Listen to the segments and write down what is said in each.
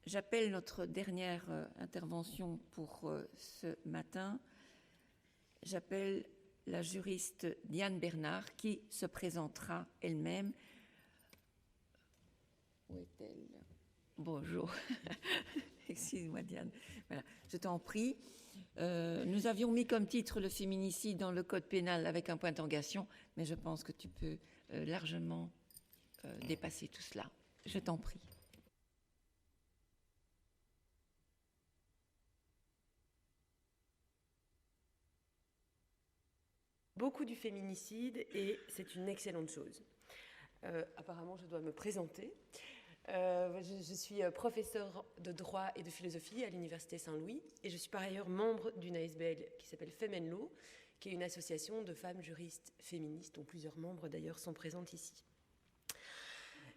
J'appelle notre dernière intervention pour ce matin. J'appelle la juriste Diane Bernard qui se présentera elle-même. Où est-elle? Bonjour. Excuse-moi Diane. Voilà, je t'en prie. Nous avions mis comme titre le féminicide dans le code pénal avec un point d'interrogation, mais je pense que tu peux largement dépasser tout cela. Je t'en prie. Beaucoup du féminicide et c'est une excellente chose. Apparemment, je dois me présenter. Je suis professeure de droit et de philosophie à l'Université Saint-Louis et je suis par ailleurs membre d'une ASBL qui s'appelle Femen Law, qui est une association de femmes juristes féministes dont plusieurs membres d'ailleurs sont présentes ici.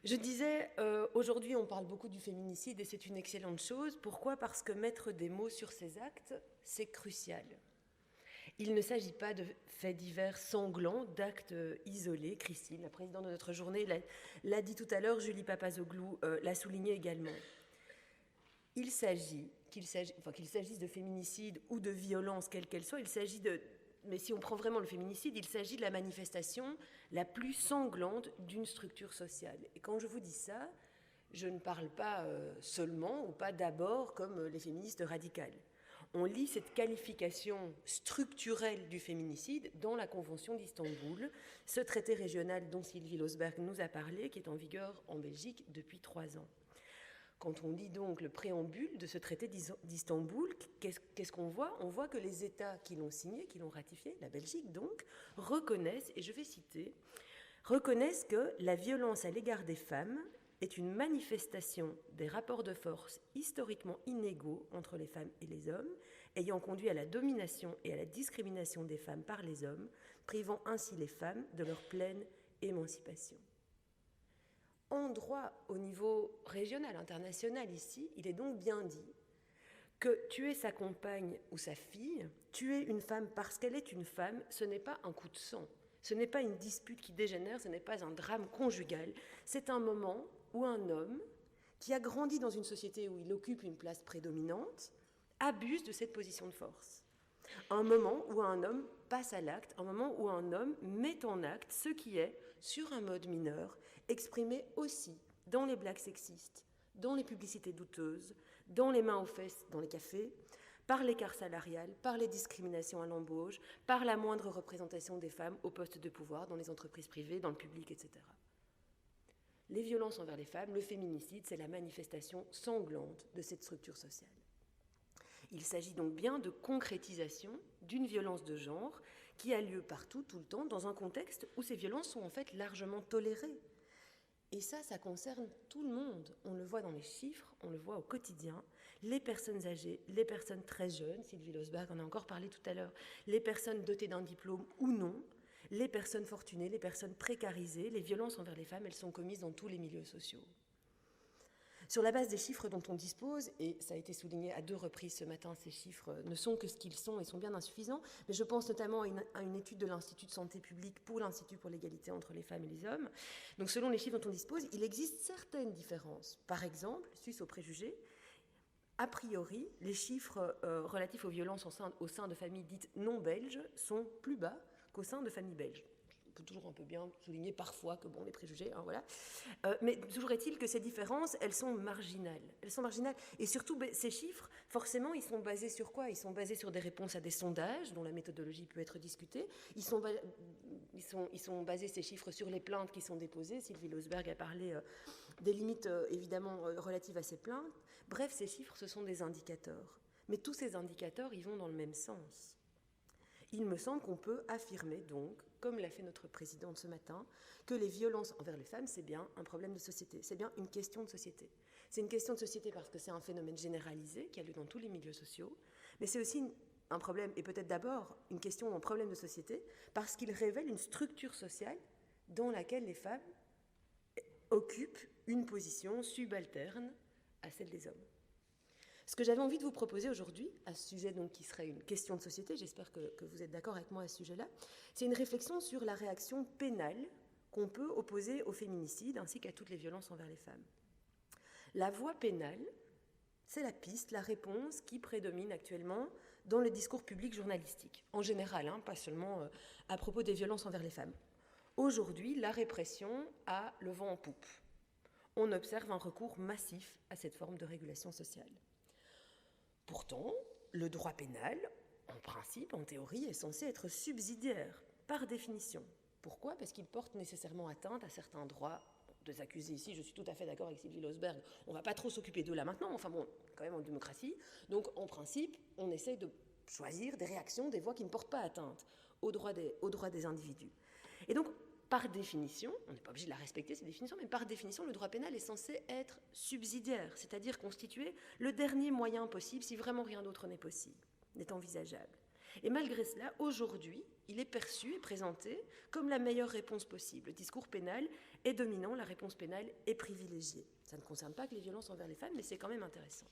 Je disais, aujourd'hui on parle beaucoup du féminicide et c'est une excellente chose. Pourquoi ? Parce que mettre des mots sur ces actes, c'est crucial. Il ne s'agit pas de faits divers sanglants, d'actes isolés. Christine, la présidente de notre journée, l'a dit tout à l'heure, Julie Papazoglou l'a souligné également. Il s'agit, qu'il s'agisse de féminicide ou de violence, quelle qu'elle soit, mais si on prend vraiment le féminicide, il s'agit de la manifestation la plus sanglante d'une structure sociale. Et quand je vous dis ça, je ne parle pas seulement ou pas d'abord comme les féministes radicales. On lit cette qualification structurelle du féminicide dans la Convention d'Istanbul, ce traité régional dont Sylvie Losberg nous a parlé, qui est en vigueur en Belgique depuis 3 ans. Quand on lit donc le préambule de ce traité d'Istanbul, qu'est-ce qu'on voit ? On voit que les États qui l'ont signé, qui l'ont ratifié, la Belgique donc, reconnaissent, et je vais citer, reconnaissent que la violence à l'égard des femmes est une manifestation des rapports de force historiquement inégaux entre les femmes et les hommes, ayant conduit à la domination et à la discrimination des femmes par les hommes, privant ainsi les femmes de leur pleine émancipation. En droit au niveau régional, international ici, il est donc bien dit que tuer sa compagne ou sa fille, tuer une femme parce qu'elle est une femme, ce n'est pas un coup de sang, ce n'est pas une dispute qui dégénère, ce n'est pas un drame conjugal, c'est un moment où un homme qui a grandi dans une société où il occupe une place prédominante abuse de cette position de force. Un moment où un homme passe à l'acte, un moment où un homme met en acte ce qui est, sur un mode mineur, exprimé aussi dans les blagues sexistes, dans les publicités douteuses, dans les mains aux fesses dans les cafés, par l'écart salarial, par les discriminations à l'embauche, par la moindre représentation des femmes aux postes de pouvoir dans les entreprises privées, dans le public, etc. Les violences envers les femmes, le féminicide, c'est la manifestation sanglante de cette structure sociale. Il s'agit donc bien de concrétisation d'une violence de genre qui a lieu partout, tout le temps, dans un contexte où ces violences sont en fait largement tolérées. Et ça concerne tout le monde. On le voit dans les chiffres, on le voit au quotidien. Les personnes âgées, les personnes très jeunes, Sylvie Losberg en a encore parlé tout à l'heure, les personnes dotées d'un diplôme ou non, les personnes fortunées, les personnes précarisées, les violences envers les femmes, elles sont commises dans tous les milieux sociaux. Sur la base des chiffres dont on dispose, et ça a été souligné à 2 reprises ce matin, ces chiffres ne sont que ce qu'ils sont et sont bien insuffisants, mais je pense notamment à une étude de l'Institut de santé publique pour l'Institut pour l'égalité entre les femmes et les hommes. Donc selon les chiffres dont on dispose, il existe certaines différences. Par exemple, suite aux préjugés, a priori, les chiffres relatifs aux violences au sein de familles dites non belges sont plus bas qu'au sein de familles belges. On peut toujours un peu bien souligner parfois que, bon, les préjugés, hein, voilà. Mais toujours est-il que ces différences, elles sont marginales. Elles sont marginales. Et surtout, ces chiffres, forcément, ils sont basés sur quoi ? Ils sont basés sur des réponses à des sondages, dont la méthodologie peut être discutée. Ils sont basés, ces chiffres, sur les plaintes qui sont déposées. Sylvie Losberg a parlé des limites, évidemment, relatives à ces plaintes. Bref, ces chiffres, ce sont des indicateurs. Mais tous ces indicateurs, ils vont dans le même sens. Il me semble qu'on peut affirmer donc, comme l'a fait notre présidente ce matin, que les violences envers les femmes, c'est bien un problème de société, c'est bien une question de société. C'est une question de société parce que c'est un phénomène généralisé qui a lieu dans tous les milieux sociaux, mais c'est aussi un problème, et peut-être d'abord une question, un problème de société, parce qu'il révèle une structure sociale dans laquelle les femmes occupent une position subalterne à celle des hommes. Ce que j'avais envie de vous proposer aujourd'hui, à ce sujet donc qui serait une question de société, j'espère que vous êtes d'accord avec moi à ce sujet-là, c'est une réflexion sur la réaction pénale qu'on peut opposer au féminicide ainsi qu'à toutes les violences envers les femmes. La voie pénale, C'est la piste, la réponse qui prédomine actuellement dans le discours public journalistique, en général, pas seulement à propos des violences envers les femmes. Aujourd'hui, la répression a le vent en poupe. On observe un recours massif à cette forme de régulation sociale. Pourtant, le droit pénal, en principe, en théorie, est censé être subsidiaire, par définition. Pourquoi ? Parce qu'il porte nécessairement atteinte à certains droits des accusés ici. Je suis tout à fait d'accord avec Sylvie Losberg. On ne va pas trop s'occuper d'eux là maintenant, enfin bon, quand même en démocratie. Donc, en principe, on essaye de choisir des réactions, des voies qui ne portent pas atteinte aux droits des individus. Et donc, par définition, on n'est pas obligé de la respecter, ces définitions, mais par définition, le droit pénal est censé être subsidiaire, c'est-à-dire constituer le dernier moyen possible si vraiment rien d'autre n'est possible, n'est envisageable. Et malgré cela, aujourd'hui, il est perçu et présenté comme la meilleure réponse possible. Le discours pénal est dominant, la réponse pénale est privilégiée. Ça ne concerne pas que les violences envers les femmes, mais c'est quand même intéressant.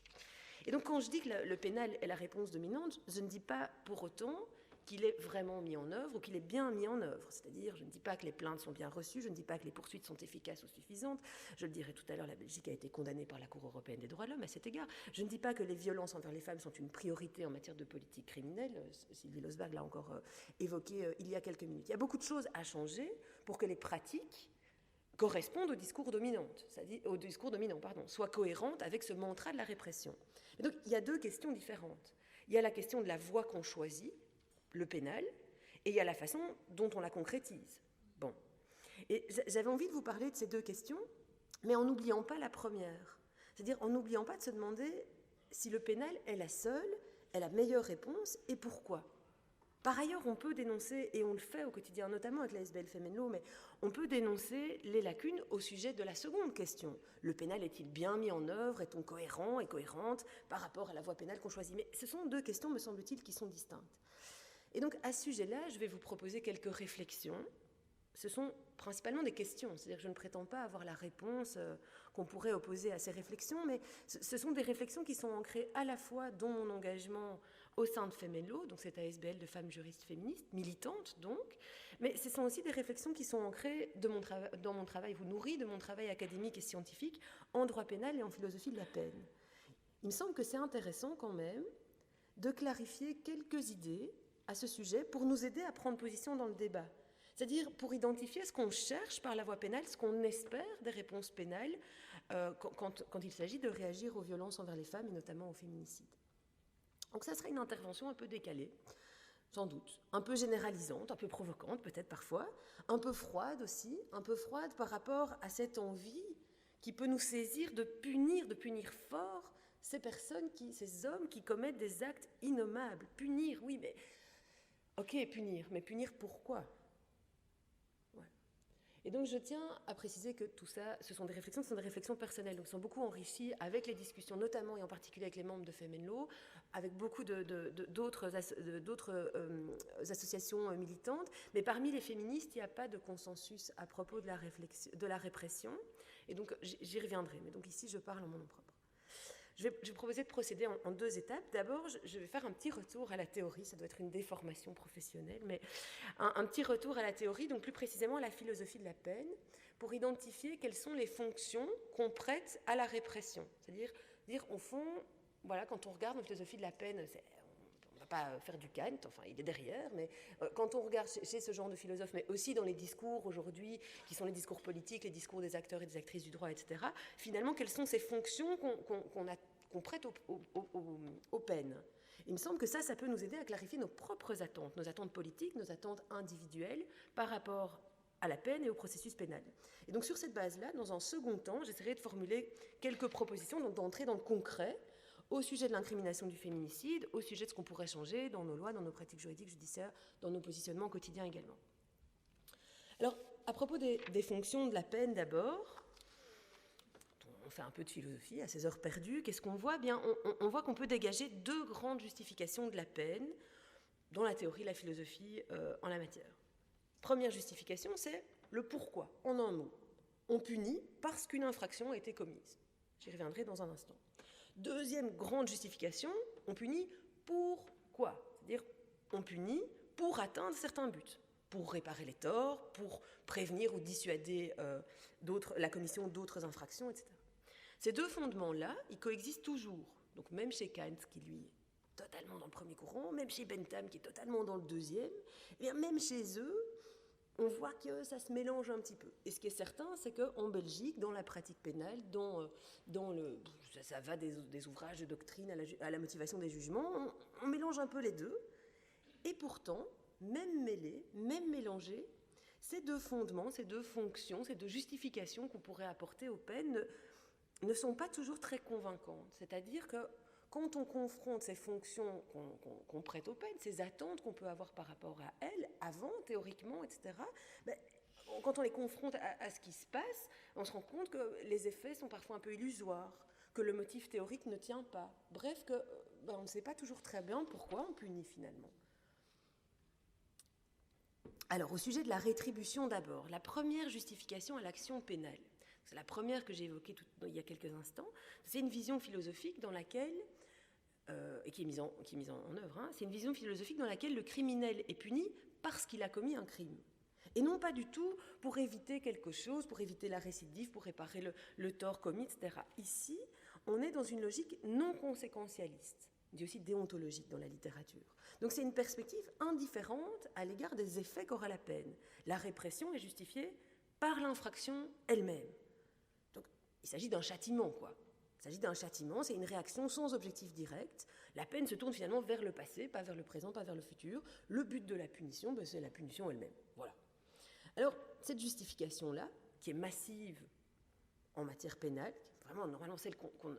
Et donc quand je dis que le pénal est la réponse dominante, je ne dis pas pour autant qu'il est vraiment mis en œuvre ou qu'il est bien mis en œuvre. C'est-à-dire, je ne dis pas que les plaintes sont bien reçues, je ne dis pas que les poursuites sont efficaces ou suffisantes. Je le dirai tout à l'heure, la Belgique a été condamnée par la Cour européenne des droits de l'homme à cet égard. Je ne dis pas que les violences envers les femmes sont une priorité en matière de politique criminelle. Sylvie Losberg l'a encore évoqué il y a quelques minutes. Il y a beaucoup de choses à changer pour que les pratiques correspondent au discours dominant, soient cohérentes avec ce mantra de la répression. Et donc, il y a deux questions différentes. Il y a la question de la voie qu'on choisit, le pénal, et il y a la façon dont on la concrétise. Bon. Et j'avais envie de vous parler de ces deux questions, mais en n'oubliant pas la première. C'est-à-dire en n'oubliant pas de se demander si le pénal est la seule, est la meilleure réponse, et pourquoi. Par ailleurs, on peut dénoncer, et on le fait au quotidien, notamment avec la SBL Femenlo, mais on peut dénoncer les lacunes au sujet de la seconde question. Le pénal est-il bien mis en œuvre? Est-on cohérent et cohérente par rapport à la voie pénale qu'on choisit? Mais ce sont deux questions, me semble-t-il, qui sont distinctes. Et donc, à ce sujet-là, je vais vous proposer quelques réflexions. Ce sont principalement des questions, c'est-à-dire que je ne prétends pas avoir la réponse qu'on pourrait opposer à ces réflexions, mais ce sont des réflexions qui sont ancrées à la fois dans mon engagement au sein de Femenlo, donc cette ASBL de femmes juristes féministes, militantes donc, mais ce sont aussi des réflexions qui sont ancrées dans mon travail, ou nourries de mon travail académique et scientifique en droit pénal et en philosophie de la peine. Il me semble que c'est intéressant quand même de clarifier quelques idées à ce sujet pour nous aider à prendre position dans le débat. C'est-à-dire pour identifier ce qu'on cherche par la voie pénale, ce qu'on espère des réponses pénales quand il s'agit de réagir aux violences envers les femmes et notamment aux féminicides. Donc ça sera une intervention un peu décalée, sans doute, un peu généralisante, un peu provocante peut-être parfois, un peu froide aussi, un peu froide par rapport à cette envie qui peut nous saisir de punir fort ces personnes, ces hommes qui commettent des actes innommables. Punir, oui, mais... Ok, punir, mais punir pourquoi ? Et donc je tiens à préciser que tout ça, ce sont des réflexions personnelles, donc sont beaucoup enrichies avec les discussions, notamment et en particulier avec les membres de Femenlo, avec beaucoup d'autres associations militantes, mais parmi les féministes, il n'y a pas de consensus à propos de la répression, et donc j'y reviendrai, mais donc ici je parle en mon nom propre. Je vais proposer de procéder en deux étapes. D'abord, je vais faire un petit retour à la théorie, ça doit être une déformation professionnelle, mais un petit retour à la théorie, donc plus précisément à la philosophie de la peine, pour identifier quelles sont les fonctions qu'on prête à la répression. C'est-à-dire, au fond, voilà, quand on regarde la philosophie de la peine, on ne va pas faire du Kant, enfin il est derrière, mais quand on regarde chez ce genre de philosophes, mais aussi dans les discours aujourd'hui, qui sont les discours politiques, les discours des acteurs et des actrices du droit, etc., finalement, quelles sont ces fonctions qu'on prête aux peines? Il me semble que ça peut nous aider à clarifier nos propres attentes, nos attentes politiques, nos attentes individuelles par rapport à la peine et au processus pénal. Et donc sur cette base-là, dans un second temps, j'essaierai de formuler quelques propositions, donc d'entrer dans le concret, au sujet de l'incrimination du féminicide, au sujet de ce qu'on pourrait changer dans nos lois, dans nos pratiques juridiques, judiciaires, dans nos positionnements quotidiens également. Alors, à propos des fonctions de la peine d'abord, on fait un peu de philosophie à ces heures perdues, qu'est-ce qu'on voit? Bien, on voit qu'on peut dégager deux grandes justifications de la peine dans la théorie et la philosophie en la matière. Première justification, c'est le pourquoi, en un mot. On punit parce qu'une infraction a été commise. J'y reviendrai dans un instant. Deuxième grande justification, on punit pourquoi? C'est-à-dire, on punit pour atteindre certains buts, pour réparer les torts, pour prévenir ou dissuader la commission d'autres infractions, etc. Ces deux fondements-là, ils coexistent toujours Donc même chez Kant, qui lui est totalement dans le premier courant, même chez Bentham, qui est totalement dans le deuxième, et bien même chez eux, on voit que ça se mélange un petit peu. Et ce qui est certain, c'est qu'en Belgique, dans la pratique pénale, ça va des ouvrages de doctrine à la motivation des jugements, on mélange un peu les deux. Et pourtant, même mêlés, même mélangés, ces deux fondements, ces deux fonctions, ces deux justifications qu'on pourrait apporter aux peines ne sont pas toujours très convaincantes. C'est-à-dire que quand on confronte ces fonctions qu'on prête aux peines, ces attentes qu'on peut avoir par rapport à elles, avant, théoriquement, etc., quand on les confronte à ce qui se passe, on se rend compte que les effets sont parfois un peu illusoires, que le motif théorique ne tient pas. Bref, on ne sait pas toujours très bien pourquoi on punit finalement. Alors, au sujet de la rétribution d'abord, la première justification à l'action pénale, c'est la première que j'ai évoquée il y a quelques instants, c'est une vision philosophique dans laquelle, et qui est mise en œuvre, hein, c'est une vision philosophique dans laquelle le criminel est puni parce qu'il a commis un crime. Et non pas du tout pour éviter quelque chose, pour éviter la récidive, pour réparer le tort commis, etc. Ici, on est dans une logique non conséquentialiste, dit aussi déontologique dans la littérature. Donc c'est une perspective indifférente à l'égard des effets qu'aura la peine. La répression est justifiée par l'infraction elle-même. Donc il s'agit d'un châtiment, quoi. Il s'agit d'un châtiment, c'est une réaction sans objectif direct. La peine se tourne finalement vers le passé, pas vers le présent, pas vers le futur. Le but de la punition, c'est la punition elle-même. Voilà. Alors, cette justification-là, qui est massive en matière pénale, vraiment, normalement, celle qu'on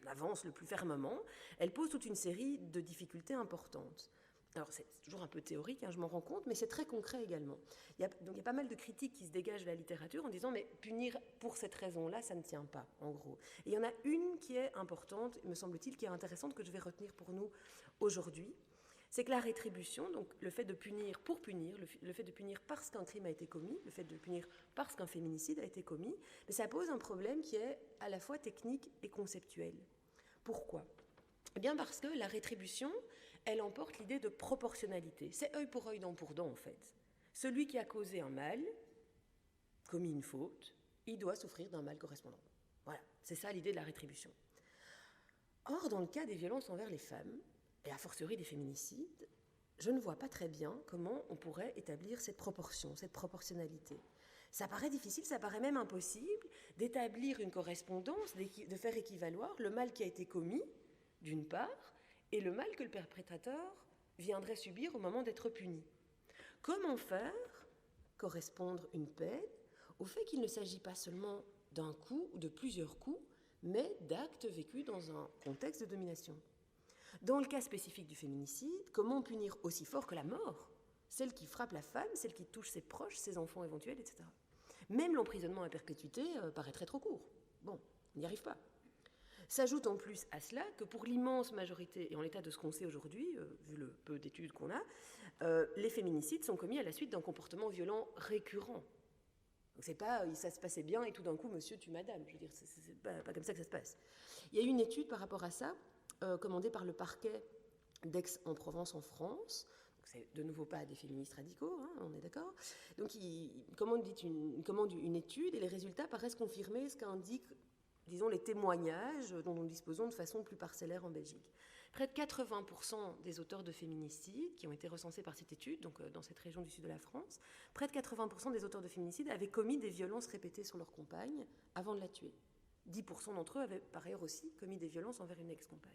avance le plus fermement, elle pose toute une série de difficultés importantes. Alors, c'est toujours un peu théorique, hein, je m'en rends compte, mais c'est très concret également. Donc, il y a pas mal de critiques qui se dégagent de la littérature en disant « mais punir pour cette raison-là, ça ne tient pas », en gros. Et il y en a une qui est importante, me semble-t-il, qui est intéressante, que je vais retenir pour nous aujourd'hui. C'est que la rétribution, donc le fait de punir pour punir, le fait de punir parce qu'un crime a été commis, le fait de punir parce qu'un féminicide a été commis, mais ça pose un problème qui est à la fois technique et conceptuel. Pourquoi ? Eh bien parce que la rétribution, elle emporte l'idée de proportionnalité. C'est œil pour œil, dent pour dent, en fait. Celui qui a causé un mal, commis une faute, il doit souffrir d'un mal correspondant. Voilà, c'est ça l'idée de la rétribution. Or, dans le cas des violences envers les femmes, et a fortiori des féminicides, je ne vois pas très bien comment on pourrait établir cette proportion, cette proportionnalité. Ça paraît difficile, ça paraît même impossible d'établir une correspondance, de faire équivaloir le mal qui a été commis, d'une part, et le mal que le perpétrateur viendrait subir au moment d'être puni. Comment faire correspondre une peine au fait qu'il ne s'agit pas seulement d'un coup ou de plusieurs coups, mais d'actes vécus dans un contexte de domination ? Dans le cas spécifique du féminicide, comment punir aussi fort que la mort ? Celle qui frappe la femme, celle qui touche ses proches, ses enfants éventuels, etc. Même l'emprisonnement à perpétuité paraîtrait trop court. Bon, on n'y arrive pas. S'ajoute en plus à cela que pour l'immense majorité, et en l'état de ce qu'on sait aujourd'hui, vu le peu d'études qu'on a, les féminicides sont commis à la suite d'un comportement violent récurrent. Donc c'est pas ça se passait bien et tout d'un coup monsieur tue madame. Je veux dire, c'est pas comme ça que ça se passe. Il y a eu une étude par rapport à ça, commandée par le parquet d'Aix-en-Provence en France. Donc c'est de nouveau pas des féministes radicaux, hein, on est d'accord. Donc il commande une étude et les résultats paraissent confirmer ce qu'indiquent, disons, les témoignages dont nous disposons de façon plus parcellaire en Belgique. Près de 80% des auteurs de féminicides qui ont été recensés par cette étude, donc dans cette région du sud de la France, près de 80% des auteurs de féminicides avaient commis des violences répétées sur leur compagne avant de la tuer. 10% d'entre eux avaient par ailleurs aussi commis des violences envers une ex-compagne.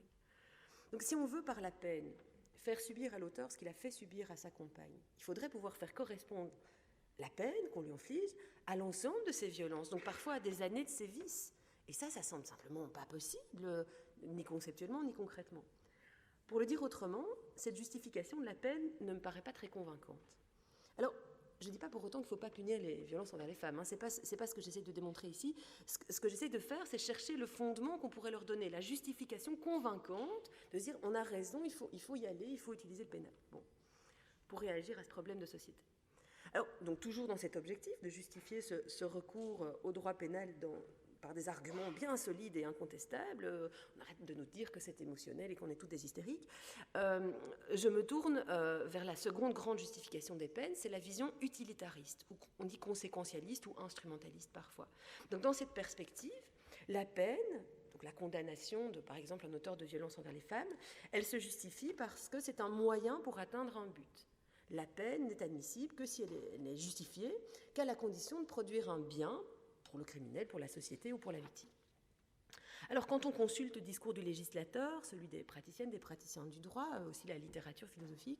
Donc si on veut par la peine faire subir à l'auteur ce qu'il a fait subir à sa compagne, il faudrait pouvoir faire correspondre la peine qu'on lui inflige à l'ensemble de ces violences, donc parfois à des années de sévices. Et ça semble simplement pas possible, ni conceptuellement, ni concrètement. Pour le dire autrement, cette justification de la peine ne me paraît pas très convaincante. Alors, je ne dis pas pour autant qu'il ne faut pas punir les violences envers les femmes, hein. C'est pas ce que j'essaie de démontrer ici. Ce que j'essaie de faire, c'est chercher le fondement qu'on pourrait leur donner, la justification convaincante de dire on a raison, il faut y aller, il faut utiliser le pénal. Bon, pour réagir à ce problème de société. Alors, donc toujours dans cet objectif de justifier ce recours au droit pénal par des arguments bien solides et incontestables, on arrête de nous dire que c'est émotionnel et qu'on est tous des hystériques, je me tourne vers la seconde grande justification des peines, c'est la vision utilitariste, ou on dit conséquentialiste ou instrumentaliste parfois. Donc dans cette perspective, la peine, donc la condamnation de, par exemple, un auteur de violence envers les femmes, elle se justifie parce que c'est un moyen pour atteindre un but. La peine n'est admissible que si elle n'est justifiée qu'à la condition de produire un bien pour le criminel, pour la société ou pour la victime. Alors, quand on consulte le discours du législateur, celui des praticiennes, des praticiens du droit, aussi la littérature philosophique,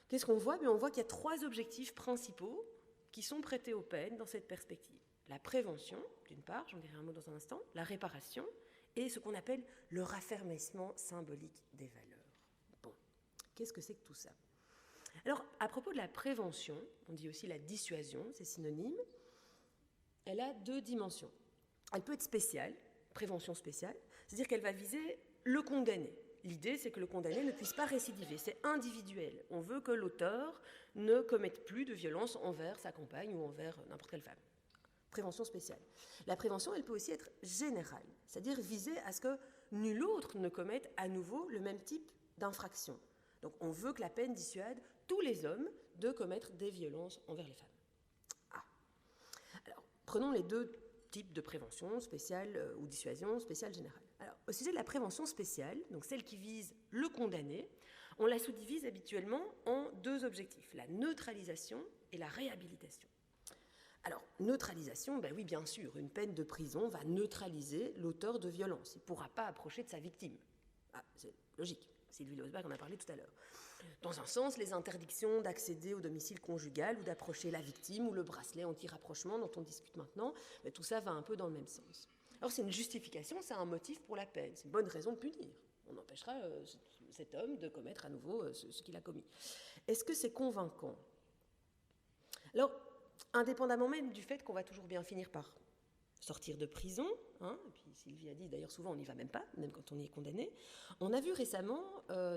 qu'est-ce qu'on voit? On voit qu'il y a 3 objectifs principaux qui sont prêtés aux peines dans cette perspective. La prévention, d'une part, j'en dirai un mot dans un instant, la réparation et ce qu'on appelle le raffermissement symbolique des valeurs. Bon, qu'est-ce que c'est que tout ça? Alors, à propos de la prévention, on dit aussi la dissuasion, c'est synonyme, elle a 2 dimensions. Elle peut être spéciale, prévention spéciale, c'est-à-dire qu'elle va viser le condamné. L'idée, c'est que le condamné ne puisse pas récidiver, c'est individuel. On veut que l'auteur ne commette plus de violence envers sa compagne ou envers n'importe quelle femme. Prévention spéciale. La prévention, elle peut aussi être générale, c'est-à-dire viser à ce que nul autre ne commette à nouveau le même type d'infraction. Donc on veut que la peine dissuade tous les hommes de commettre des violences envers les femmes. Alors, prenons les 2 types de prévention, spéciale ou dissuasion, spéciale, générale. Alors, au sujet de la prévention spéciale, donc celle qui vise le condamné, on la sous-divise habituellement en 2 objectifs, la neutralisation et la réhabilitation. Alors, neutralisation, ben oui, bien sûr, une peine de prison va neutraliser l'auteur de violence. Il ne pourra pas approcher de sa victime. C'est logique. Sylvie Losbach en a parlé tout à l'heure. Dans un sens, les interdictions d'accéder au domicile conjugal ou d'approcher la victime ou le bracelet anti-rapprochement dont on discute maintenant, mais tout ça va un peu dans le même sens. Alors c'est une justification, c'est un motif pour la peine, c'est une bonne raison de punir. On empêchera cet homme de commettre à nouveau ce qu'il a commis. Est-ce que c'est convaincant? Alors, indépendamment même du fait qu'on va toujours bien finir par sortir de prison, et puis Sylvie a dit d'ailleurs souvent on n'y va même pas, même quand on y est condamné. On a vu récemment,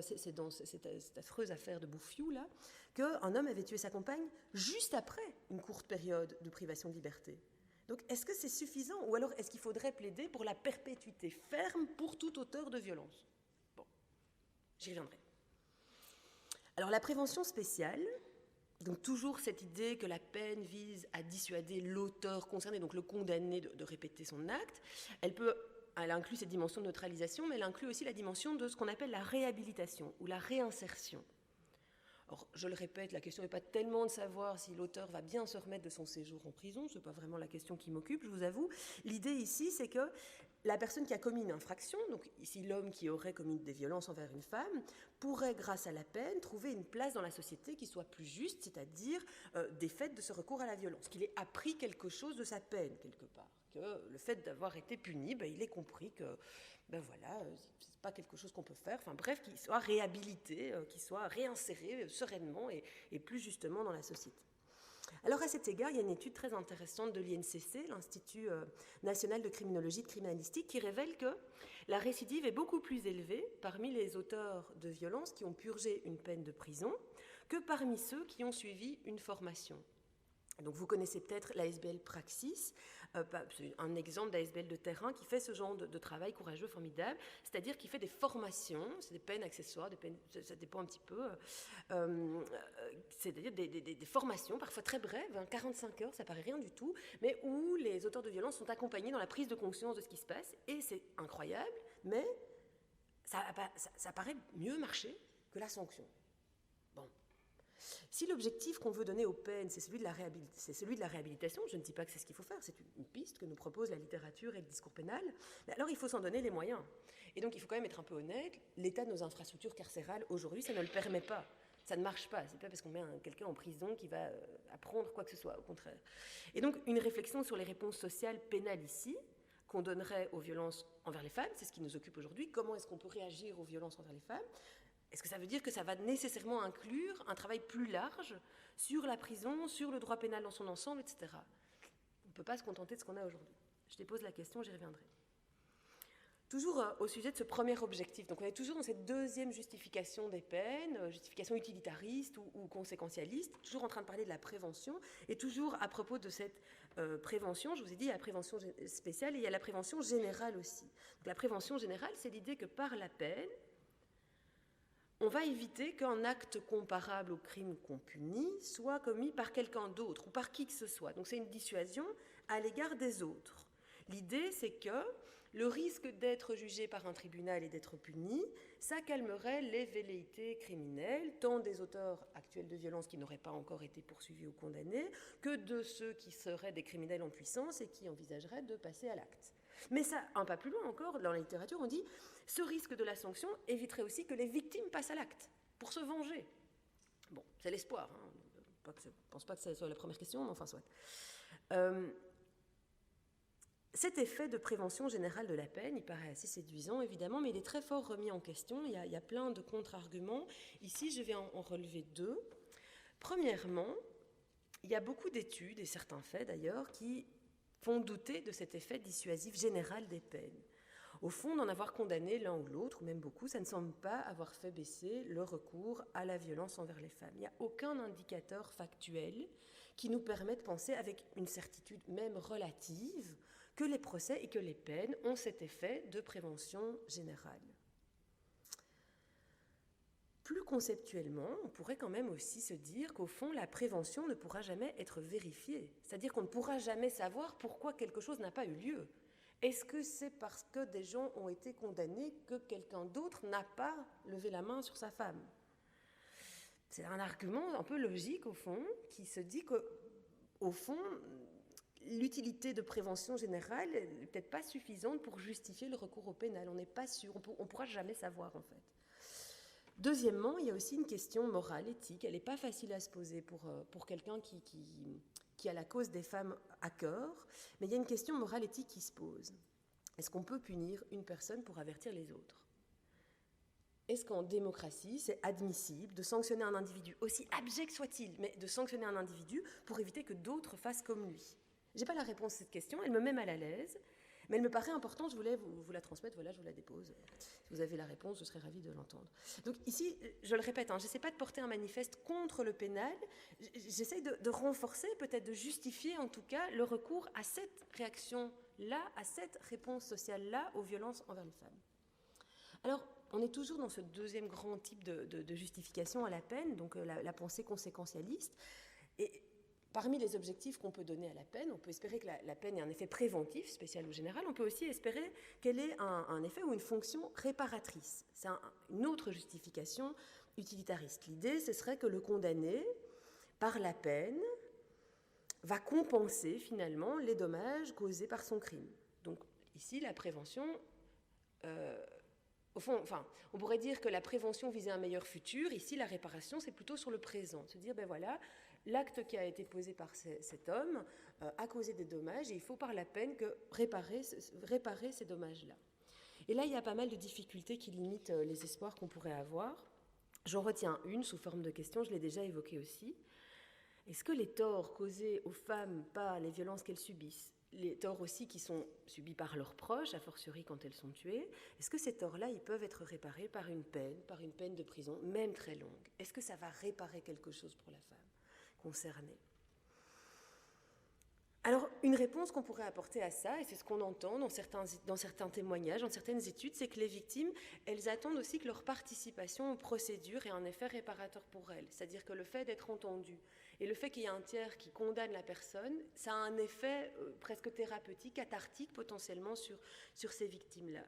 c'est dans cette affreuse affaire de Bouffiou là, qu'un homme avait tué sa compagne juste après une courte période de privation de liberté. Donc est-ce que c'est suffisant ou alors est-ce qu'il faudrait plaider pour la perpétuité ferme pour tout auteur de violence? Bon, j'y reviendrai. Alors la prévention spéciale, donc toujours cette idée que la peine vise à dissuader l'auteur concerné, donc le condamné, de répéter son acte. Elle inclut cette dimension de neutralisation, mais elle inclut aussi la dimension de ce qu'on appelle la réhabilitation ou la réinsertion. Or, je le répète, la question n'est pas tellement de savoir si l'auteur va bien se remettre de son séjour en prison, ce n'est pas vraiment la question qui m'occupe, je vous avoue. L'idée ici, c'est que la personne qui a commis une infraction, donc ici l'homme qui aurait commis des violences envers une femme, pourrait, grâce à la peine, trouver une place dans la société qui soit plus juste, c'est-à-dire défaite de ce recours à la violence, qu'il ait appris quelque chose de sa peine, quelque part, que le fait d'avoir été puni, il ait compris que, c'est pas quelque chose qu'on peut faire, enfin bref, qu'il soit réhabilité, qu'il soit réinséré sereinement et plus justement dans la société. Alors à cet égard, il y a une étude très intéressante de l'INCC, l'Institut national de criminologie et de criminalistique, qui révèle que la récidive est beaucoup plus élevée parmi les auteurs de violences qui ont purgé une peine de prison que parmi ceux qui ont suivi une formation. Donc vous connaissez peut-être l'ASBL Praxis, un exemple d'ASBL de terrain qui fait ce genre de travail courageux, formidable, c'est-à-dire qui fait des formations, c'est des peines accessoires, ça dépend un petit peu, c'est-à-dire des formations, parfois très brèves, 45 heures, ça paraît rien du tout, mais où les auteurs de violences sont accompagnés dans la prise de conscience de ce qui se passe, et c'est incroyable, mais ça paraît mieux marcher que la sanction. Bon. Si l'objectif qu'on veut donner aux peines, c'est celui de la réhabilitation, je ne dis pas que c'est ce qu'il faut faire, c'est une piste que nous propose la littérature et le discours pénal, mais alors il faut s'en donner les moyens. Et donc il faut quand même être un peu honnête, l'état de nos infrastructures carcérales aujourd'hui, ça ne le permet pas. Ça ne marche pas, c'est pas parce qu'on met quelqu'un en prison qui va apprendre quoi que ce soit, au contraire. Et donc une réflexion sur les réponses sociales pénales ici, qu'on donnerait aux violences envers les femmes, c'est ce qui nous occupe aujourd'hui, comment est-ce qu'on peut réagir aux violences envers les femmes? Est-ce que ça veut dire que ça va nécessairement inclure un travail plus large sur la prison, sur le droit pénal dans son ensemble, etc. On ne peut pas se contenter de ce qu'on a aujourd'hui. Je dépose la question, j'y reviendrai. Toujours au sujet de ce premier objectif, donc on est toujours dans cette deuxième justification des peines, justification utilitariste ou conséquentialiste, toujours en train de parler de la prévention, et toujours à propos de cette prévention, je vous ai dit, il y a la prévention spéciale et il y a la prévention générale aussi. Donc, la prévention générale, c'est l'idée que par la peine, on va éviter qu'un acte comparable au crime qu'on punit soit commis par quelqu'un d'autre ou par qui que ce soit. Donc c'est une dissuasion à l'égard des autres. L'idée, c'est que Le risque d'être jugé par un tribunal et d'être puni, ça calmerait les velléités criminelles, tant des auteurs actuels de violences qui n'auraient pas encore été poursuivis ou condamnés, que de ceux qui seraient des criminels en puissance et qui envisageraient de passer à l'acte. Mais ça, un pas plus loin encore, dans la littérature, on dit « ce risque de la sanction éviterait aussi que les victimes passent à l'acte, pour se venger ». Bon, c'est l'espoir, hein. Je ne pense pas que ce soit la première question, mais enfin soit. Cet effet de prévention générale de la peine, il paraît assez séduisant, évidemment, mais il est très fort remis en question. Il y a plein de contre-arguments. Ici, je vais en relever deux. Premièrement, il y a beaucoup d'études, et certains faits d'ailleurs, qui font douter de cet effet dissuasif général des peines. Au fond, d'en avoir condamné l'un ou l'autre, ou même beaucoup, ça ne semble pas avoir fait baisser le recours à la violence envers les femmes. Il n'y a aucun indicateur factuel qui nous permet de penser avec une certitude même relative que les procès et que les peines ont cet effet de prévention générale. Plus conceptuellement, on pourrait quand même aussi se dire qu'au fond, la prévention ne pourra jamais être vérifiée. C'est-à-dire qu'on ne pourra jamais savoir pourquoi quelque chose n'a pas eu lieu. Est-ce que c'est parce que des gens ont été condamnés que quelqu'un d'autre n'a pas levé la main sur sa femme ? C'est un argument un peu logique, au fond, qui se dit qu'au fond, l'utilité de prévention générale n'est peut-être pas suffisante pour justifier le recours au pénal. On n'est pas sûr, on ne pourra jamais savoir, en fait. Deuxièmement, il y a aussi une question morale, éthique. Elle n'est pas facile à se poser pour quelqu'un qui a la cause des femmes à cœur, mais il y a une question morale, éthique qui se pose. Est-ce qu'on peut punir une personne pour avertir les autres ? Est-ce qu'en démocratie, c'est admissible de sanctionner un individu, aussi abject soit-il, mais de sanctionner un individu pour éviter que d'autres fassent comme lui ? Je n'ai pas la réponse à cette question, elle me met mal à l'aise, mais elle me paraît importante, je voulais vous la transmettre, voilà, je vous la dépose. Si vous avez la réponse, je serais ravie de l'entendre. Donc ici, je le répète, je n'essaie pas de porter un manifeste contre le pénal, j'essaie de renforcer, peut-être de justifier en tout cas, le recours à cette réaction-là, à cette réponse sociale-là aux violences envers les femmes. Alors, on est toujours dans ce deuxième grand type de justification à la peine, donc la pensée conséquentialiste, et parmi les objectifs qu'on peut donner à la peine, on peut espérer que la peine ait un effet préventif, spécial ou général. On peut aussi espérer qu'elle ait un effet ou une fonction réparatrice. C'est une autre justification utilitariste. L'idée, ce serait que le condamné, par la peine, va compenser finalement les dommages causés par son crime. Donc ici, la prévention... Au fond, on pourrait dire que la prévention visait un meilleur futur. Ici, la réparation, c'est plutôt sur le présent. Se dire, ben voilà, l'acte qui a été posé par cet homme a causé des dommages et il faut par la peine réparer ces dommages-là. Et là, il y a pas mal de difficultés qui limitent les espoirs qu'on pourrait avoir. J'en retiens une sous forme de question, je l'ai déjà évoquée aussi. Est-ce que les torts causés aux femmes par les violences qu'elles subissent, les torts aussi qui sont subis par leurs proches, a fortiori quand elles sont tuées, est-ce que ces torts-là, ils peuvent être réparés par une peine de prison, même très longue ? Est-ce que ça va réparer quelque chose pour la femme concernée ? Alors, une réponse qu'on pourrait apporter à ça, et c'est ce qu'on entend dans certains témoignages, dans certaines études, c'est que les victimes, elles attendent aussi que leur participation aux procédures ait un effet réparateur pour elles. C'est-à-dire que le fait d'être entendu et le fait qu'il y ait un tiers qui condamne la personne, ça a un effet presque thérapeutique, cathartique potentiellement sur ces victimes-là.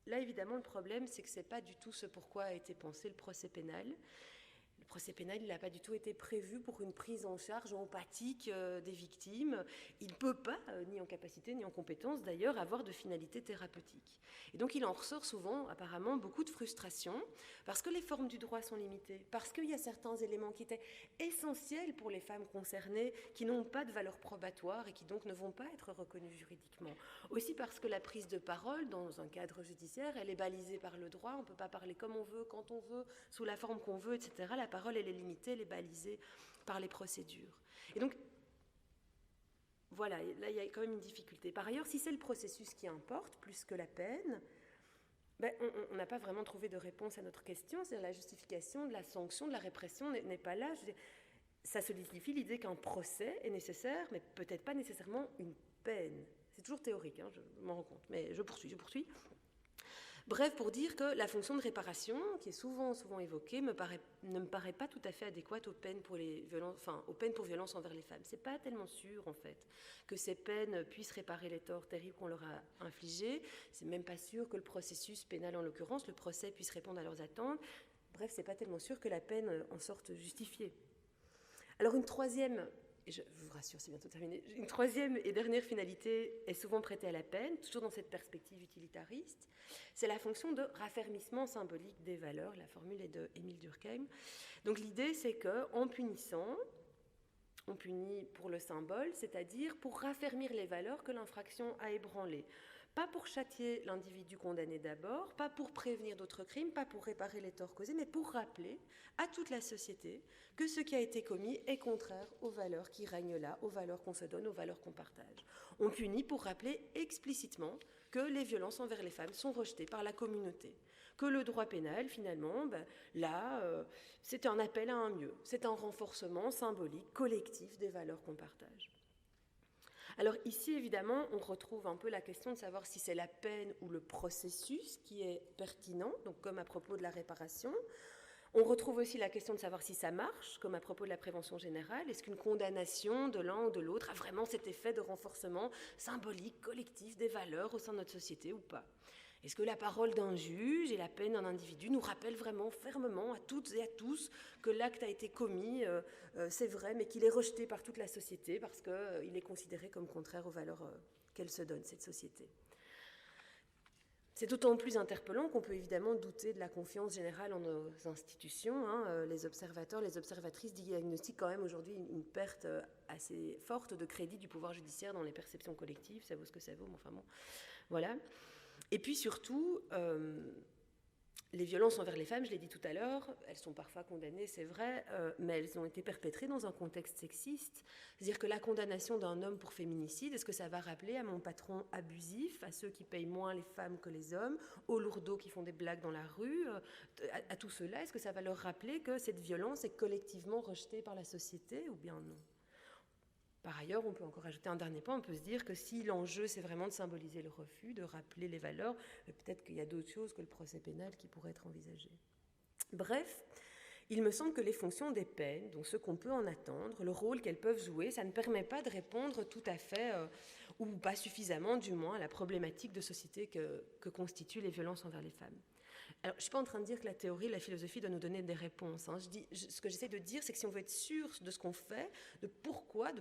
Là, évidemment, le problème, c'est que ce n'est pas du tout ce pourquoi a été pensé le procès pénal. Le procès pénal, il n'a pas du tout été prévu pour une prise en charge empathique des victimes. Il ne peut pas, ni en capacité, ni en compétence d'ailleurs, avoir de finalité thérapeutique. Et donc il en ressort souvent, apparemment, beaucoup de frustration, parce que les formes du droit sont limitées, parce qu'il y a certains éléments qui étaient essentiels pour les femmes concernées, qui n'ont pas de valeur probatoire et qui donc ne vont pas être reconnus juridiquement. Aussi parce que la prise de parole dans un cadre judiciaire, elle est balisée par le droit, on ne peut pas parler comme on veut, quand on veut, sous la forme qu'on veut, etc. La parole, elle est limitée, elle est balisée par les procédures. Et donc, voilà, là, il y a quand même une difficulté. Par ailleurs, si c'est le processus qui importe, plus que la peine, on n'a pas vraiment trouvé de réponse à notre question, c'est-à-dire la justification de la sanction, de la répression n'est pas là. Ça solidifie l'idée qu'un procès est nécessaire, mais peut-être pas nécessairement une peine. C'est toujours théorique, je m'en rends compte, mais je poursuis. Bref, pour dire que la fonction de réparation, qui est souvent évoquée, ne me paraît pas tout à fait adéquate aux peines pour violences envers les femmes. C'est pas tellement sûr, en fait, que ces peines puissent réparer les torts terribles qu'on leur a infligés. C'est même pas sûr que le processus pénal, en l'occurrence, le procès, puisse répondre à leurs attentes. Bref, c'est pas tellement sûr que la peine en sorte justifiée. Alors une troisième, et je vous rassure, c'est bientôt terminé, une troisième et dernière finalité est souvent prêtée à la peine, toujours dans cette perspective utilitariste, c'est la fonction de raffermissement symbolique des valeurs. La formule est de Émile Durkheim. Donc l'idée, c'est qu'en punissant, on punit pour le symbole, c'est-à-dire pour raffermir les valeurs que l'infraction a ébranlées. Pas pour châtier l'individu condamné d'abord, pas pour prévenir d'autres crimes, pas pour réparer les torts causés, mais pour rappeler à toute la société que ce qui a été commis est contraire aux valeurs qui règnent là, aux valeurs qu'on se donne, aux valeurs qu'on partage. On punit pour rappeler explicitement que les violences envers les femmes sont rejetées par la communauté, que le droit pénal, finalement, c'est un appel à un mieux, c'est un renforcement symbolique, collectif des valeurs qu'on partage. Alors ici, évidemment, on retrouve un peu la question de savoir si c'est la peine ou le processus qui est pertinent, donc comme à propos de la réparation. On retrouve aussi la question de savoir si ça marche, comme à propos de la prévention générale. Est-ce qu'une condamnation de l'un ou de l'autre a vraiment cet effet de renforcement symbolique, collectif des valeurs au sein de notre société ou pas ? Est-ce que la parole d'un juge et la peine d'un individu nous rappellent vraiment fermement à toutes et à tous que l'acte a été commis, c'est vrai, mais qu'il est rejeté par toute la société parce qu'il est considéré comme contraire aux valeurs qu'elle se donne, cette société ? C'est d'autant plus interpellant qu'on peut évidemment douter de la confiance générale en nos institutions. Les observateurs, les observatrices diagnostiquent quand même aujourd'hui une perte assez forte de crédit du pouvoir judiciaire dans les perceptions collectives. Ça vaut ce que ça vaut, mais enfin bon, voilà. Et puis surtout, les violences envers les femmes, je l'ai dit tout à l'heure, elles sont parfois condamnées, c'est vrai, mais elles ont été perpétrées dans un contexte sexiste. C'est-à-dire que la condamnation d'un homme pour féminicide, est-ce que ça va rappeler à mon patron abusif, à ceux qui payent moins les femmes que les hommes, aux lourdeaux qui font des blagues dans la rue, à tout cela, est-ce que ça va leur rappeler que cette violence est collectivement rejetée par la société ou bien non ? Par ailleurs, on peut encore ajouter un dernier point, on peut se dire que si l'enjeu c'est vraiment de symboliser le refus, de rappeler les valeurs, peut-être qu'il y a d'autres choses que le procès pénal qui pourraient être envisagées. Bref, il me semble que les fonctions des peines, donc ce qu'on peut en attendre, le rôle qu'elles peuvent jouer, ça ne permet pas de répondre tout à fait, ou pas suffisamment du moins, à la problématique de société que constituent les violences envers les femmes. Alors, je ne suis pas en train de dire que la théorie, la philosophie doit nous donner des réponses. Ce que j'essaie de dire, c'est que si on veut être sûr de ce qu'on fait, de pourquoi,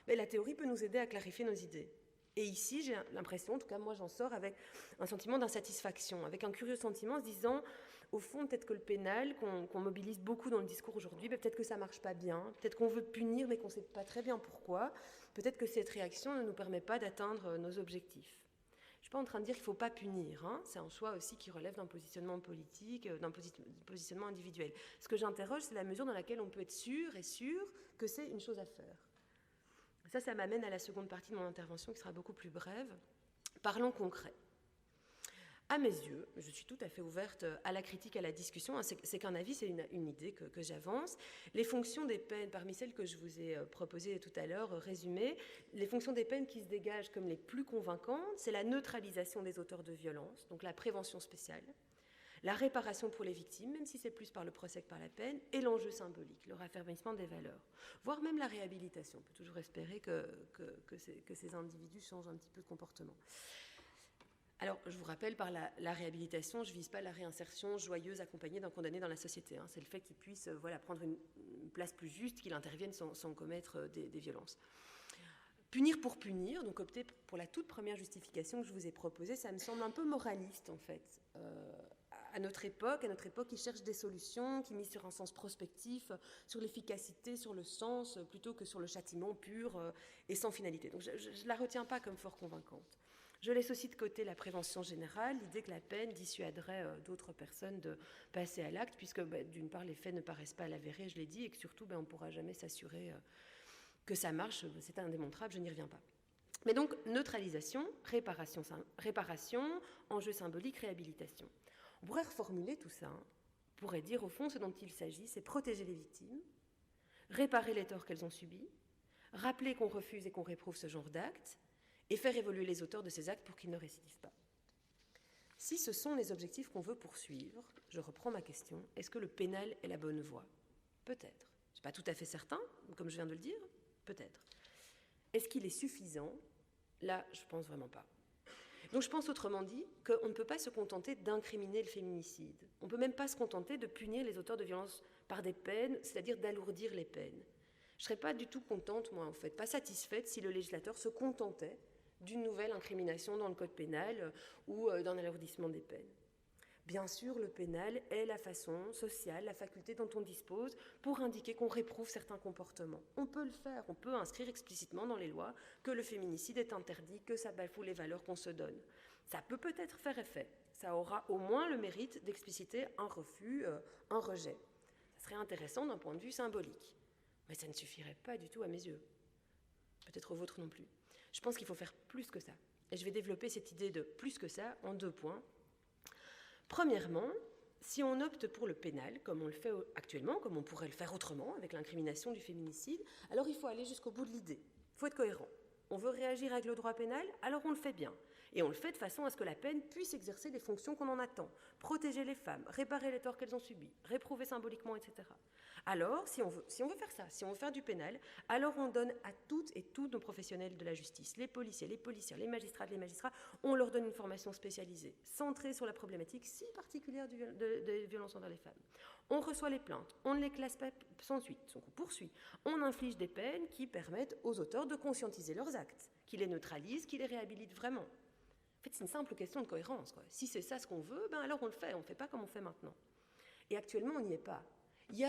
la théorie peut nous aider à clarifier nos idées. Et ici, j'ai l'impression, en tout cas moi j'en sors avec un sentiment d'insatisfaction, avec un curieux sentiment en se disant, au fond, peut-être que le pénal, qu'on mobilise beaucoup dans le discours aujourd'hui, peut-être que ça ne marche pas bien, peut-être qu'on veut punir mais qu'on ne sait pas très bien pourquoi, peut-être que cette réaction ne nous permet pas d'atteindre nos objectifs. Je ne suis pas en train de dire qu'il ne faut pas punir, c'est un choix aussi qui relève d'un positionnement politique, d'un positionnement individuel. Ce que j'interroge, c'est la mesure dans laquelle on peut être sûr que c'est une chose à faire. Ça m'amène à la seconde partie de mon intervention qui sera beaucoup plus brève. Parlons concret. À mes yeux, je suis tout à fait ouverte à la critique, à la discussion. C'est qu'un avis, c'est une idée que j'avance. Les fonctions des peines, parmi celles que je vous ai proposées tout à l'heure, résumées, les fonctions des peines qui se dégagent comme les plus convaincantes, c'est la neutralisation des auteurs de violence, donc la prévention spéciale, la réparation pour les victimes, même si c'est plus par le procès que par la peine, et l'enjeu symbolique, le raffermissement des valeurs, voire même la réhabilitation. On peut toujours espérer que ces individus changent un petit peu de comportement. Alors, je vous rappelle, par la réhabilitation, je ne vise pas la réinsertion joyeuse accompagnée d'un condamné dans la société. C'est le fait qu'il puisse prendre une place plus juste, qu'il intervienne sans commettre des violences. Punir pour punir, donc opter pour la toute première justification que je vous ai proposée, ça me semble un peu moraliste, en fait. À notre époque, qui cherche des solutions, qui mise sur un sens prospectif, sur l'efficacité, sur le sens, plutôt que sur le châtiment pur et sans finalité. Donc, je ne la retiens pas comme fort convaincante. Je laisse aussi de côté la prévention générale, l'idée que la peine dissuaderait d'autres personnes de passer à l'acte, puisque d'une part les faits ne paraissent pas l'avérés, je l'ai dit, et que surtout on ne pourra jamais s'assurer que ça marche, c'est indémontrable, je n'y reviens pas. Mais donc neutralisation, réparation, enjeu symbolique, réhabilitation. On pourrait reformuler tout ça, on pourrait dire au fond ce dont il s'agit, c'est protéger les victimes, réparer les torts qu'elles ont subis, rappeler qu'on refuse et qu'on réprouve ce genre d'actes, et faire évoluer les auteurs de ces actes pour qu'ils ne récidivent pas. Si ce sont les objectifs qu'on veut poursuivre, je reprends ma question, est-ce que le pénal est la bonne voie? Peut-être. Je ne suis pas tout à fait certain, comme je viens de le dire, peut-être. Est-ce qu'il est suffisant? Là, je ne pense vraiment pas. Donc je pense autrement dit qu'on ne peut pas se contenter d'incriminer le féminicide. On ne peut même pas se contenter de punir les auteurs de violences par des peines, c'est-à-dire d'alourdir les peines. Je ne serais pas du tout contente, moi en fait, pas satisfaite si le législateur se contentait d'une nouvelle incrimination dans le code pénal ou d'un alourdissement des peines. Bien sûr, le pénal est la façon sociale, la faculté dont on dispose pour indiquer qu'on réprouve certains comportements. On peut le faire, on peut inscrire explicitement dans les lois que le féminicide est interdit, que ça bafoue les valeurs qu'on se donne. Ça peut peut-être faire effet, ça aura au moins le mérite d'expliciter un refus, un rejet. Ça serait intéressant d'un point de vue symbolique, mais ça ne suffirait pas du tout à mes yeux. Peut-être au vôtre non plus. Je pense qu'il faut faire plus que ça. Et je vais développer cette idée de plus que ça en 2 points. Premièrement, si on opte pour le pénal, comme on le fait actuellement, comme on pourrait le faire autrement avec l'incrimination du féminicide, alors il faut aller jusqu'au bout de l'idée. Il faut être cohérent. On veut réagir avec le droit pénal, alors on le fait bien. Et on le fait de façon à ce que la peine puisse exercer les fonctions qu'on en attend. Protéger les femmes, réparer les torts qu'elles ont subis, réprouver symboliquement, etc. Alors, si on veut faire ça, si on veut faire du pénal, alors on donne à toutes et tous nos professionnels de la justice, les policiers, les policières, les magistrats, on leur donne une formation spécialisée, centrée sur la problématique si particulière des violences envers les femmes. On reçoit les plaintes, on ne les classe pas sans suite, donc on poursuit. On inflige des peines qui permettent aux auteurs de conscientiser leurs actes, qui les neutralisent, qui les réhabilitent vraiment. En fait, c'est une simple question de cohérence, quoi. Si c'est ça ce qu'on veut, alors on le fait, on ne fait pas comme on fait maintenant. Et actuellement, on n'y est pas. Il y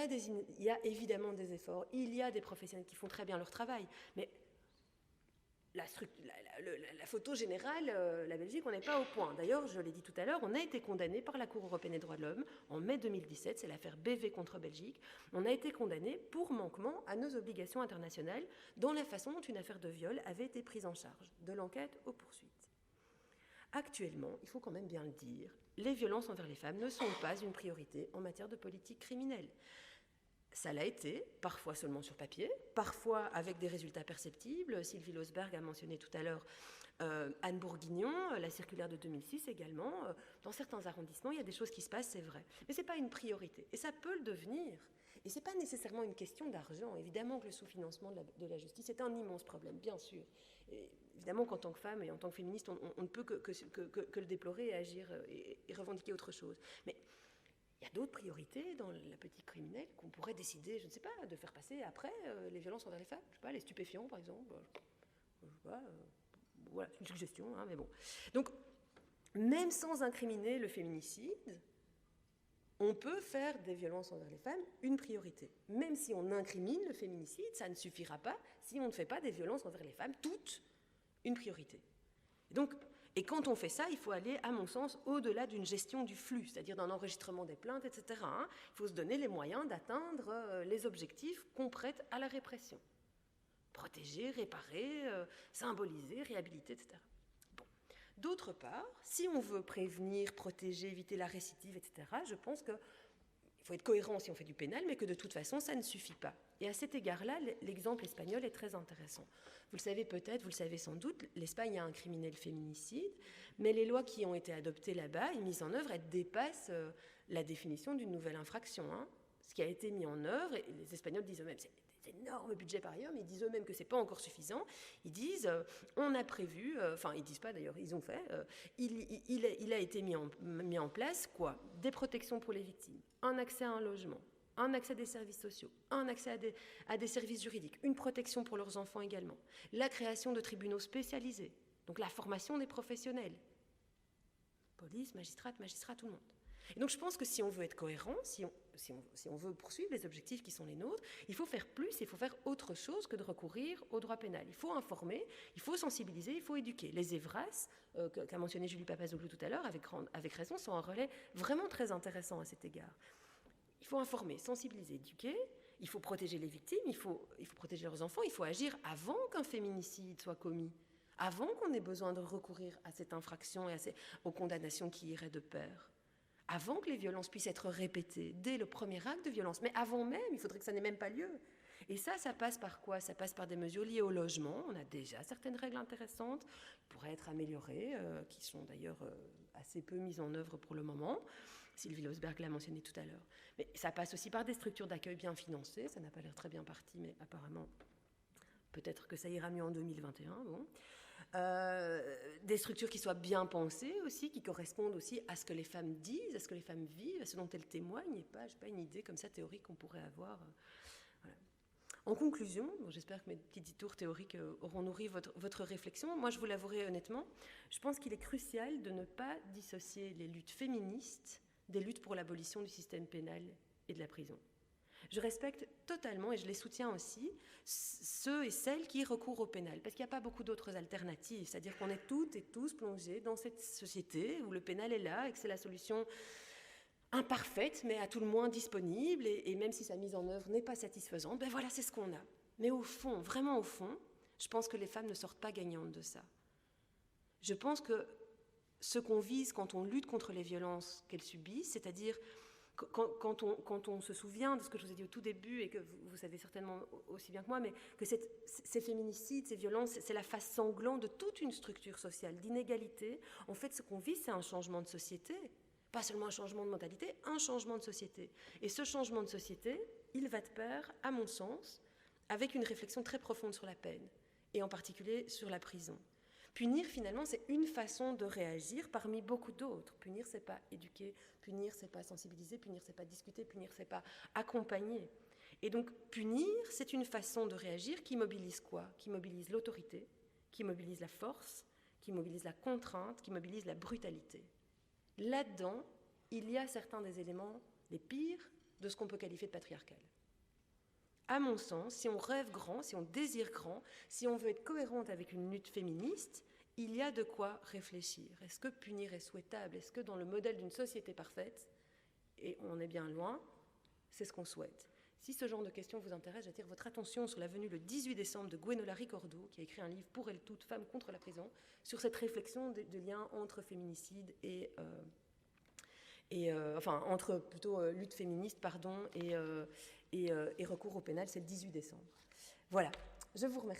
a évidemment des efforts, il y a des professionnels qui font très bien leur travail, mais la photo générale, la Belgique, on n'est pas au point. D'ailleurs, je l'ai dit tout à l'heure, on a été condamné par la Cour européenne des droits de l'homme en mai 2017, c'est l'affaire BV contre Belgique. On a été condamné pour manquement à nos obligations internationales dans la façon dont une affaire de viol avait été prise en charge, de l'enquête aux poursuites. Actuellement, il faut quand même bien le dire, les violences envers les femmes ne sont pas une priorité en matière de politique criminelle. Ça l'a été, parfois seulement sur papier, parfois avec des résultats perceptibles. Sylvie Losberg a mentionné tout à l'heure Anne Bourguignon, la circulaire de 2006 également. Dans certains arrondissements, il y a des choses qui se passent, c'est vrai. Mais ce n'est pas une priorité. Et ça peut le devenir. Et ce n'est pas nécessairement une question d'argent. Évidemment que le sous-financement de la justice est un immense problème, bien sûr. Et évidemment qu'en tant que femme et en tant que féministe, on ne peut que le déplorer et agir et revendiquer autre chose. Mais il y a d'autres priorités dans la politique criminelle qu'on pourrait décider, je ne sais pas, de faire passer après les violences envers les femmes. Je ne sais pas, les stupéfiants, par exemple. Je ne sais pas, voilà, c'est une suggestion, hein, mais bon. Donc, même sans incriminer le féminicide, on peut faire des violences envers les femmes une priorité. Même si on incrimine le féminicide, ça ne suffira pas si on ne fait pas des violences envers les femmes toutes une priorité. Et quand on fait ça, il faut aller, à mon sens, au-delà d'une gestion du flux, c'est-à-dire d'un enregistrement des plaintes, etc. Il faut se donner les moyens d'atteindre les objectifs qu'on prête à la répression. Protéger, réparer, symboliser, réhabiliter, etc. Bon. D'autre part, si on veut prévenir, protéger, éviter la récidive, etc., je pense qu'il faut être cohérent si on fait du pénal, mais que de toute façon, ça ne suffit pas. Et à cet égard-là, l'exemple espagnol est très intéressant. Vous le savez peut-être, vous le savez sans doute, l'Espagne a incriminé le féminicide, mais les lois qui ont été adoptées là-bas et mises en œuvre, elles dépassent la définition d'une nouvelle infraction. Ce qui a été mis en œuvre, et les Espagnols disent eux-mêmes, c'est des énormes budgets par ailleurs, mais ils disent eux-mêmes que ce n'est pas encore suffisant. Ils disent, on a prévu, enfin ils ne disent pas d'ailleurs, ils ont fait, il a été mis en place quoi? Des protections pour les victimes, un accès à un logement, un accès à des services sociaux, un accès à des services juridiques, une protection pour leurs enfants également, la création de tribunaux spécialisés, donc la formation des professionnels, police, magistrats, tout le monde. Et donc je pense que si on veut être cohérent, si on veut poursuivre les objectifs qui sont les nôtres, il faut faire plus, il faut faire autre chose que de recourir au droit pénal. Il faut informer, il faut sensibiliser, il faut éduquer. Les EVRAS, qu'a mentionné Julie Papazoglou tout à l'heure, avec raison, sont un relais vraiment très intéressant à cet égard. Il faut informer, sensibiliser, éduquer, il faut protéger les victimes, il faut protéger leurs enfants, il faut agir avant qu'un féminicide soit commis, avant qu'on ait besoin de recourir à cette infraction et aux condamnations qui iraient de pair, avant que les violences puissent être répétées dès le premier acte de violence, mais avant même, il faudrait que ça n'ait même pas lieu. Et ça passe par quoi? Ça passe par des mesures liées au logement. On a déjà certaines règles intéressantes qui pourraient être améliorées, qui sont d'ailleurs assez peu mises en œuvre pour le moment. Sylvie Losberg l'a mentionné tout à l'heure. Mais ça passe aussi par des structures d'accueil bien financées. Ça n'a pas l'air très bien parti, mais apparemment, peut-être que ça ira mieux en 2021. Bon. Des structures qui soient bien pensées aussi, qui correspondent aussi à ce que les femmes disent, à ce que les femmes vivent, à ce dont elles témoignent, et pas, je sais pas, une idée comme ça théorique qu'on pourrait avoir. Voilà. En conclusion, bon, j'espère que mes petits détours théoriques auront nourri votre réflexion. Moi, je vous l'avouerai honnêtement, je pense qu'il est crucial de ne pas dissocier les luttes féministes des luttes pour l'abolition du système pénal et de la prison. Je respecte totalement, et je les soutiens aussi, ceux et celles qui recourent au pénal, parce qu'il n'y a pas beaucoup d'autres alternatives. C'est-à-dire qu'on est toutes et tous plongés dans cette société où le pénal est là et que c'est la solution imparfaite, mais à tout le moins disponible, et même si sa mise en œuvre n'est pas satisfaisante, ben voilà, c'est ce qu'on a. Mais au fond, vraiment au fond, je pense que les femmes ne sortent pas gagnantes de ça. Je pense que ce qu'on vise quand on lutte contre les violences qu'elles subissent, c'est-à-dire quand on se souvient de ce que je vous ai dit au tout début, et que vous savez certainement aussi bien que moi, mais que ces féminicides, ces violences, c'est la face sanglante de toute une structure sociale, d'inégalité. En fait, ce qu'on vise, c'est un changement de société. Pas seulement un changement de mentalité, un changement de société. Et ce changement de société, il va de pair, à mon sens, avec une réflexion très profonde sur la peine, et en particulier sur la prison. Punir, finalement, c'est une façon de réagir parmi beaucoup d'autres. Punir, c'est pas éduquer, punir, c'est pas sensibiliser, punir, c'est pas discuter, punir, c'est pas accompagner. Et donc, punir, c'est une façon de réagir qui mobilise quoi? Qui mobilise l'autorité, qui mobilise la force, qui mobilise la contrainte, qui mobilise la brutalité. Là-dedans, il y a certains des éléments les pires de ce qu'on peut qualifier de patriarcal. À mon sens, si on rêve grand, si on désire grand, si on veut être cohérente avec une lutte féministe, il y a de quoi réfléchir. Est-ce que punir est souhaitable? Est-ce que dans le modèle d'une société parfaite, et on est bien loin, c'est ce qu'on souhaite? Si ce genre de questions vous intéresse, j'attire votre attention sur la venue le 18 décembre de Gwenola Ricordo, qui a écrit un livre « Pour elles toutes, femmes contre la prison », sur cette réflexion de lien entre féminicide enfin, entre plutôt lutte féministe, pardon, et recours au pénal, c'est le 18 décembre. Voilà, je vous remercie.